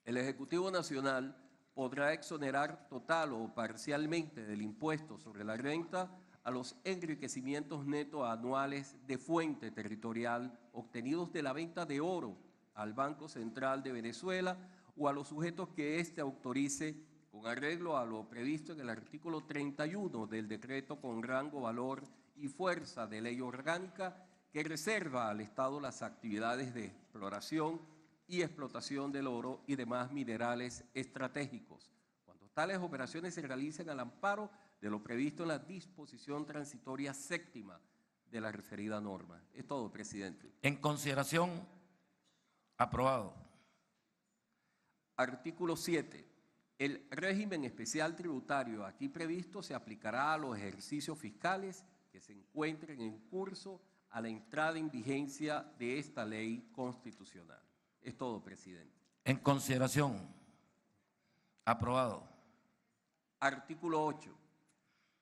El Ejecutivo Nacional podrá exonerar total o parcialmente del impuesto sobre la renta a los enriquecimientos netos anuales de fuente territorial obtenidos de la venta de oro al Banco Central de Venezuela o a los sujetos que éste autorice con arreglo a lo previsto en el artículo 31 del decreto con rango, valor y fuerza de ley orgánica que reserva al Estado las actividades de exploración y explotación del oro y demás minerales estratégicos, cuando tales operaciones se realicen al amparo de lo previsto en la disposición transitoria séptima de la referida norma. Es todo, presidente. En consideración. Aprobado. Artículo 7. El régimen especial tributario aquí previsto se aplicará a los ejercicios fiscales que se encuentren en curso a la entrada en vigencia de esta ley constitucional. Es todo, presidente. En consideración. Aprobado. Artículo 8.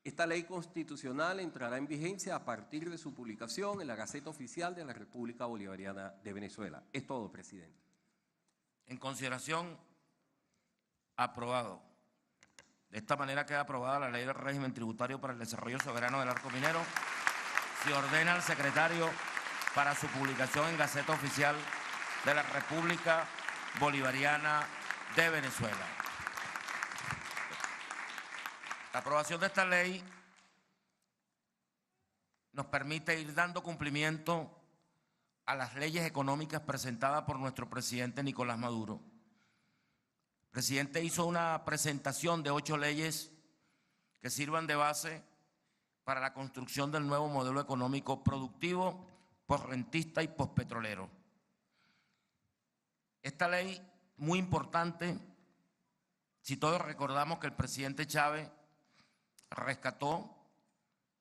Esta ley constitucional entrará en vigencia a partir de su publicación en la Gaceta Oficial de la República Bolivariana de Venezuela. Es todo, presidente. En consideración. Aprobado. De esta manera queda aprobada la Ley del Régimen Tributario para el Desarrollo Soberano del Arco Minero. Se ordena al secretario para su publicación en Gaceta Oficial de la República Bolivariana de Venezuela. La aprobación de esta ley nos permite ir dando cumplimiento a las leyes económicas presentadas por nuestro presidente Nicolás Maduro. El presidente hizo una presentación de 8 leyes que sirvan de base para la construcción del nuevo modelo económico productivo, posrentista y pospetrolero. Esta ley, muy importante, si todos recordamos que el presidente Chávez rescató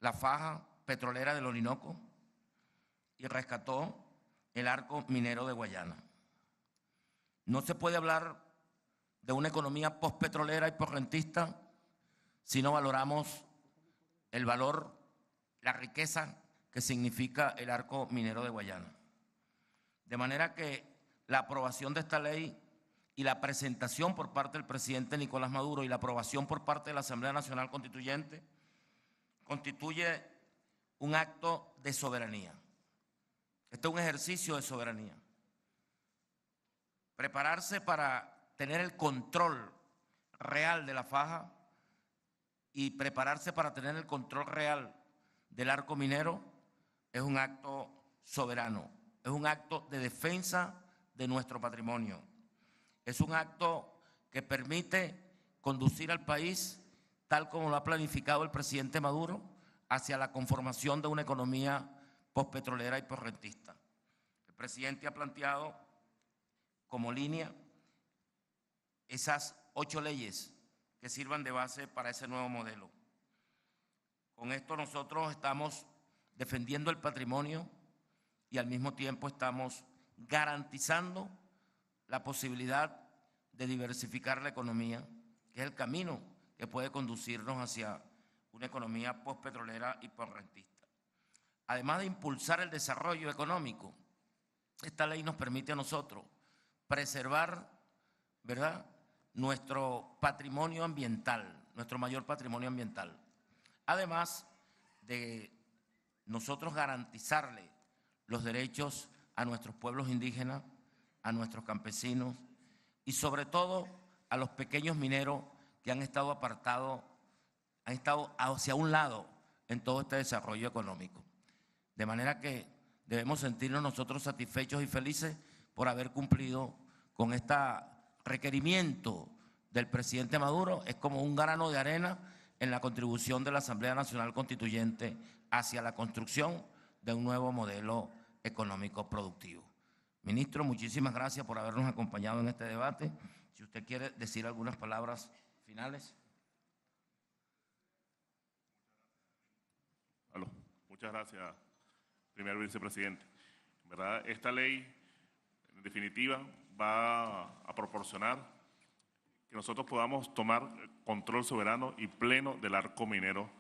la faja petrolera del Orinoco y rescató el arco minero de Guayana. No se puede hablar de una economía postpetrolera y posrentista si no valoramos el valor, la riqueza que significa el arco minero de Guayana. De manera que la aprobación de esta ley y la presentación por parte del presidente Nicolás Maduro y la aprobación por parte de la Asamblea Nacional Constituyente constituye un acto de soberanía. Este es un ejercicio de soberanía. Prepararse para tener el control real de la faja y prepararse para tener el control real del arco minero es un acto soberano, es un acto de defensa de nuestro patrimonio. Es un acto que permite conducir al país, tal como lo ha planificado el presidente Maduro, hacia la conformación de una economía postpetrolera y posrentista. El presidente ha planteado como línea esas 8 leyes que sirvan de base para ese nuevo modelo. Con esto nosotros estamos defendiendo el patrimonio y al mismo tiempo estamos garantizando la posibilidad de diversificar la economía, que es el camino que puede conducirnos hacia una economía postpetrolera y posrentista. Además de impulsar el desarrollo económico, esta ley nos permite a nosotros preservar, ¿verdad?, nuestro patrimonio ambiental, nuestro mayor patrimonio ambiental. Además de nosotros garantizarle los derechos a nuestros pueblos indígenas, a nuestros campesinos y sobre todo a los pequeños mineros que han estado apartados, han estado hacia un lado en todo este desarrollo económico. De manera que debemos sentirnos nosotros satisfechos y felices por haber cumplido con este requerimiento del presidente Maduro. Es como un grano de arena en la contribución de la Asamblea Nacional Constituyente hacia la construcción de un nuevo modelo económico productivo. Ministro, muchísimas gracias por habernos acompañado en este debate. Si usted quiere decir algunas palabras finales. Aló. Muchas gracias, primer vicepresidente. En verdad, esta ley, en definitiva, va a proporcionar que nosotros podamos tomar control soberano y pleno del arco minero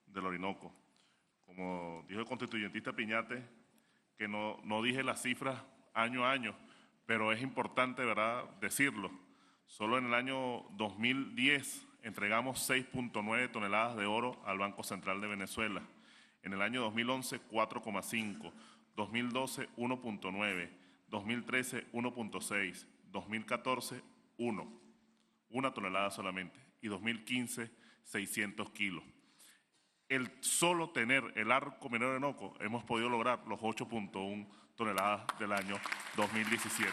del Orinoco. Como dijo el constituyentista Piñate, que no dije las cifras año a año, pero es importante, ¿verdad?, decirlo. Solo en el año 2010 entregamos 6.9 toneladas de oro al Banco Central de Venezuela. En el año 2011, 4,5, 2012, 1.9, 2013, 1.6, 2014, 1 tonelada solamente, y 2015, 600 kilos. El solo tener el arco minero de Orinoco, hemos podido lograr los 8.1 toneladas del año 2017.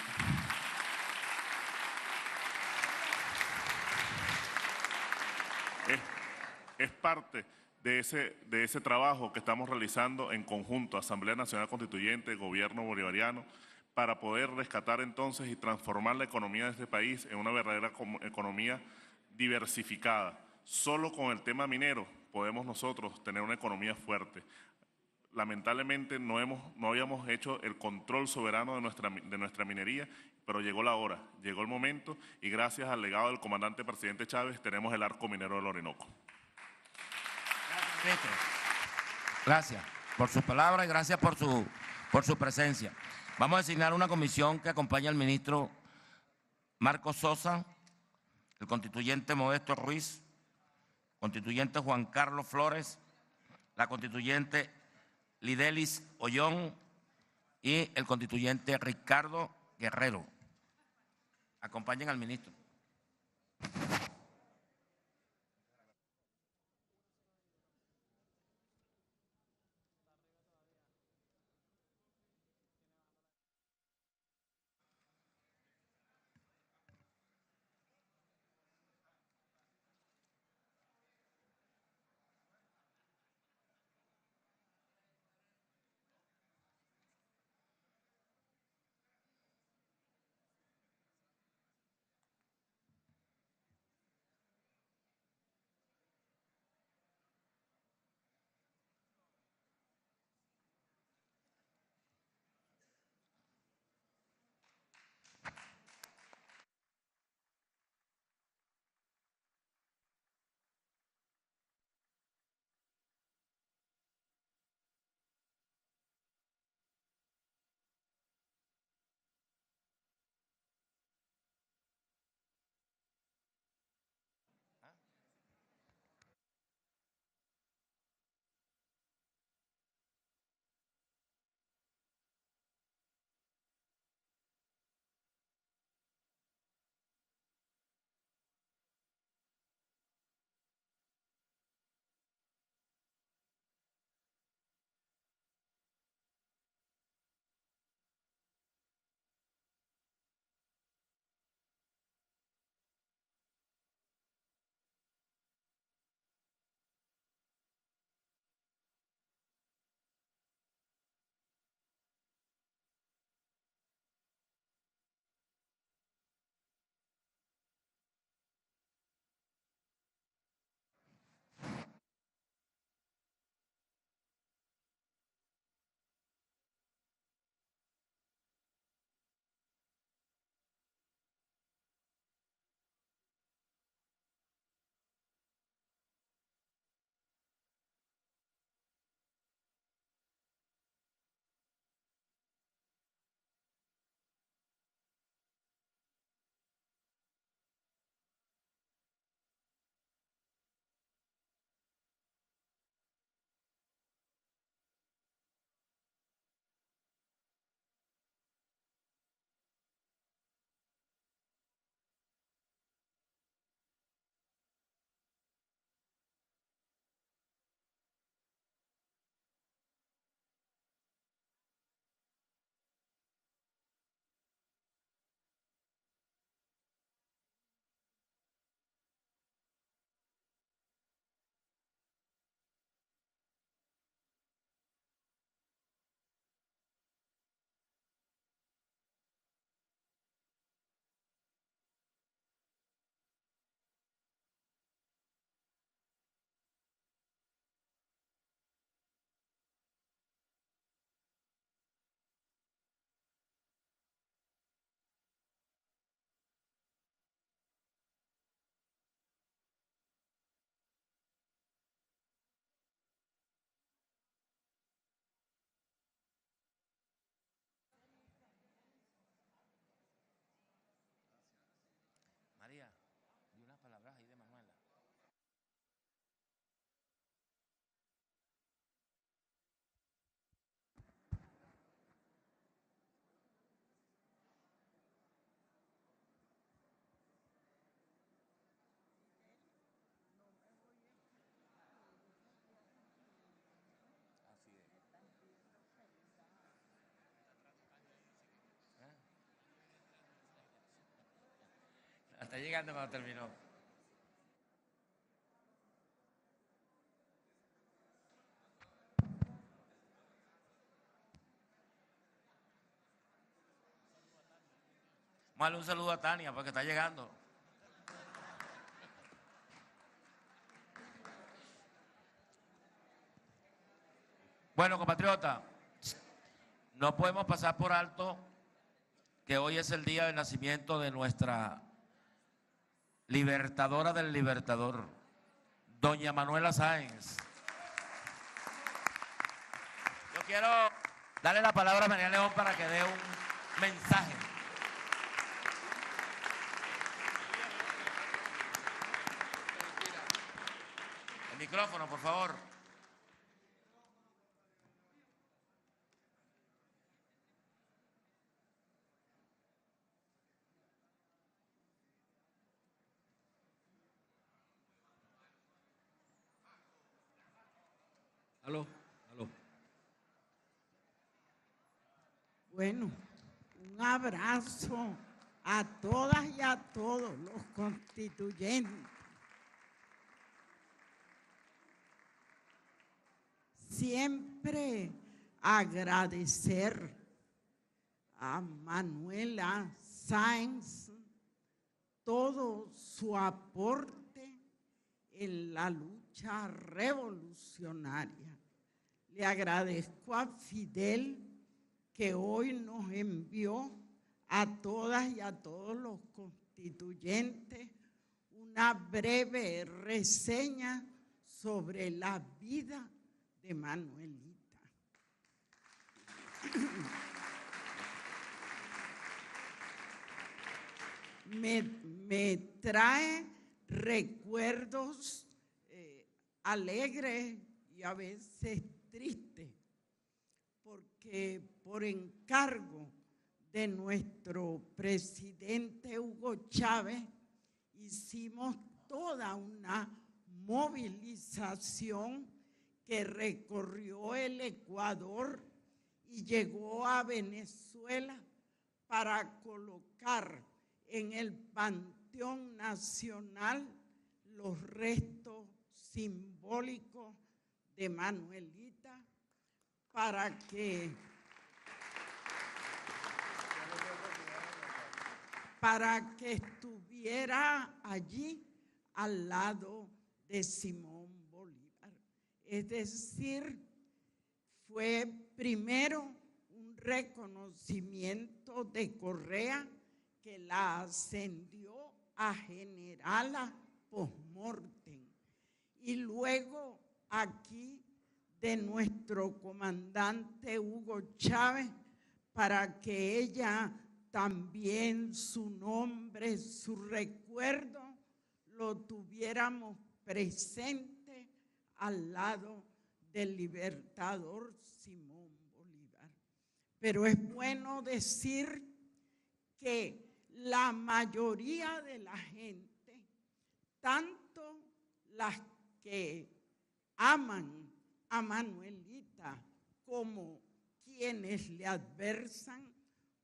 Es parte de ese trabajo que estamos realizando en conjunto, Asamblea Nacional Constituyente, Gobierno Bolivariano, para poder rescatar entonces y transformar la economía de este país en una verdadera economía diversificada. Solo con el tema minero podemos nosotros tener una economía fuerte. Lamentablemente no habíamos hecho el control soberano de nuestra minería, pero llegó la hora, llegó el momento, y gracias al legado del comandante presidente Chávez tenemos el arco minero del Orinoco. Ministro, gracias por sus palabras y gracias por su presencia. Vamos a designar una comisión que acompaña al ministro Marcos Sosa, el constituyente Modesto Ruiz, constituyente Juan Carlos Flores, la constituyente Lidelis Ollón y el constituyente Ricardo Guerrero. Acompañen al ministro. Está llegando cuando terminó. Vamos a darle un saludo a Tania porque está llegando. Bueno, compatriota, no podemos pasar por alto que hoy es el día del nacimiento de nuestra libertadora del libertador, doña Manuela Sáenz. Yo quiero darle la palabra a María León para que dé un mensaje. El micrófono, por favor. Aló, aló. Bueno, un abrazo a todas y a todos los constituyentes. Siempre agradecer a Manuela Sáenz todo su aporte en la lucha revolucionaria. Le agradezco a Fidel que hoy nos envió a todas y a todos los constituyentes una breve reseña sobre la vida de Manuelita. Me trae recuerdos alegres y a veces tristes, porque por encargo de nuestro presidente Hugo Chávez hicimos toda una movilización que recorrió el Ecuador y llegó a Venezuela para colocar en el Panteón Nacional los restos simbólicos de Manuelita para que estuviera allí al lado de Simón Bolívar. Es decir, fue primero un reconocimiento de Correa que la ascendió a generala post-mortem, y luego aquí de nuestro comandante Hugo Chávez para que ella también su nombre, su recuerdo lo tuviéramos presente al lado del libertador Simón Bolívar. Pero es bueno decir que la mayoría de la gente, tanto las que aman a Manuelita como quienes le adversan,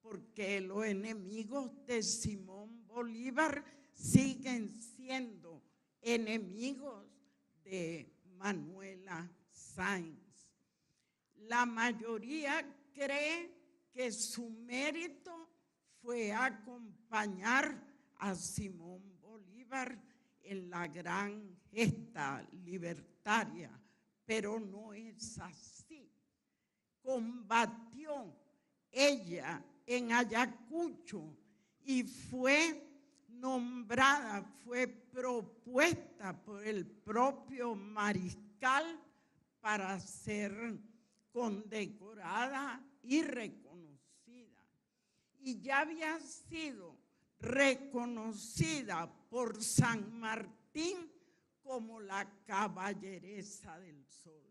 porque los enemigos de Simón Bolívar siguen siendo enemigos de Manuela Sáenz. La mayoría cree que su mérito fue acompañar a Simón Bolívar en la gran gesta libertaria, pero no es así. Combatió ella en Ayacucho y fue nombrada, fue propuesta por el propio mariscal para ser condecorada y reconocida. Y ya había sido reconocida por San Martín como la caballeresa del sol.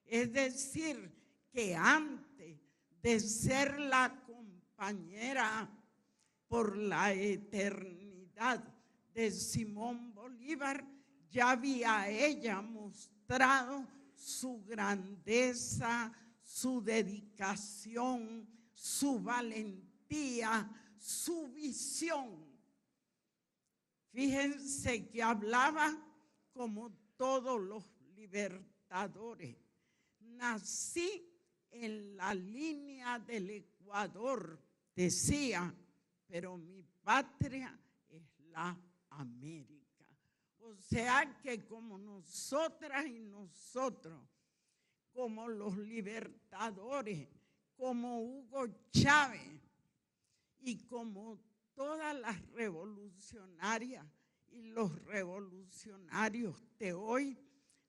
Es decir, que antes de ser la compañera por la eternidad de Simón Bolívar, ya había ella mostrado su grandeza, su dedicación, su valentía, su visión Fíjense que hablaba como todos los libertadores. Nací en la línea del Ecuador, decía, pero mi patria es la América. O sea que como nosotras y nosotros, como los libertadores, como Hugo Chávez y como todas las revolucionarias y los revolucionarios de hoy,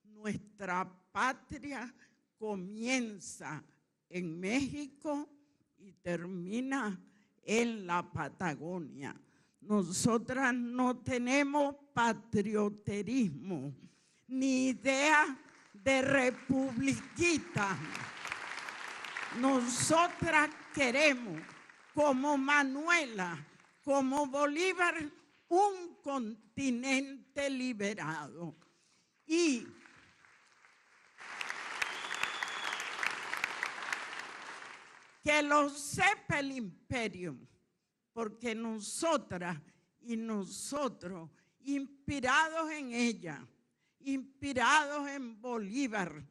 nuestra patria comienza en México y termina en la Patagonia. Nosotras no tenemos patrioterismo ni idea de republiquita. Nosotras queremos, como Manuela, como Bolívar, un continente liberado. Y que lo sepa el imperio, porque nosotras y nosotros, inspirados en ella, inspirados en Bolívar,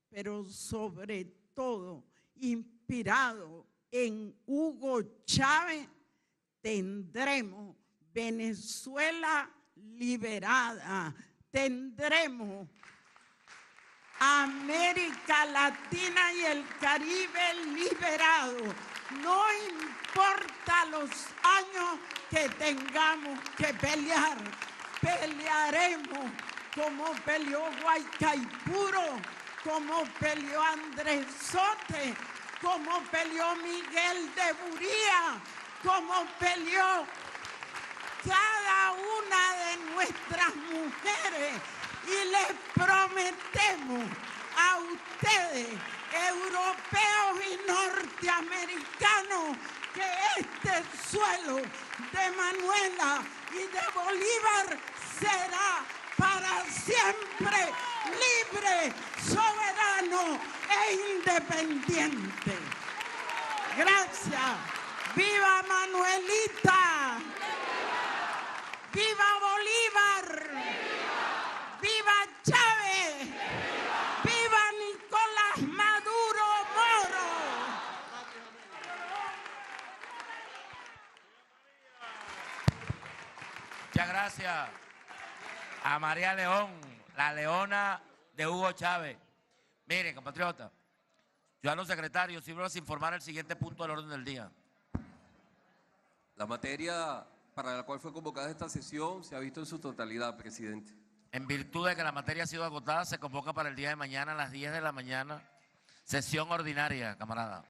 pero sobre todo inspirados en Hugo Chávez, tendremos Venezuela liberada, tendremos América Latina y el Caribe liberado. No importa los años que tengamos que pelear, pelearemos como peleó Guaycaipuro, como peleó Andrés Sote, como peleó Miguel de Buría, como peleó cada una de nuestras mujeres. Y les prometemos a ustedes, europeos y norteamericanos, que este suelo de Manuela y de Bolívar será para siempre libre, soberano e independiente. Gracias. ¡Viva Manuelita! ¡Viva Bolívar! ¡Viva Chávez! ¡Viva Nicolás Maduro Moro! Muchas gracias a María León, la leona de Hugo Chávez. Miren, compatriotas, ciudadano secretario, sirvo a informar el siguiente punto del orden del día. La materia para la cual fue convocada esta sesión se ha visto en su totalidad, presidente. En virtud de que la materia ha sido agotada, se convoca para el día de mañana a las 10 de la mañana, sesión ordinaria, camarada.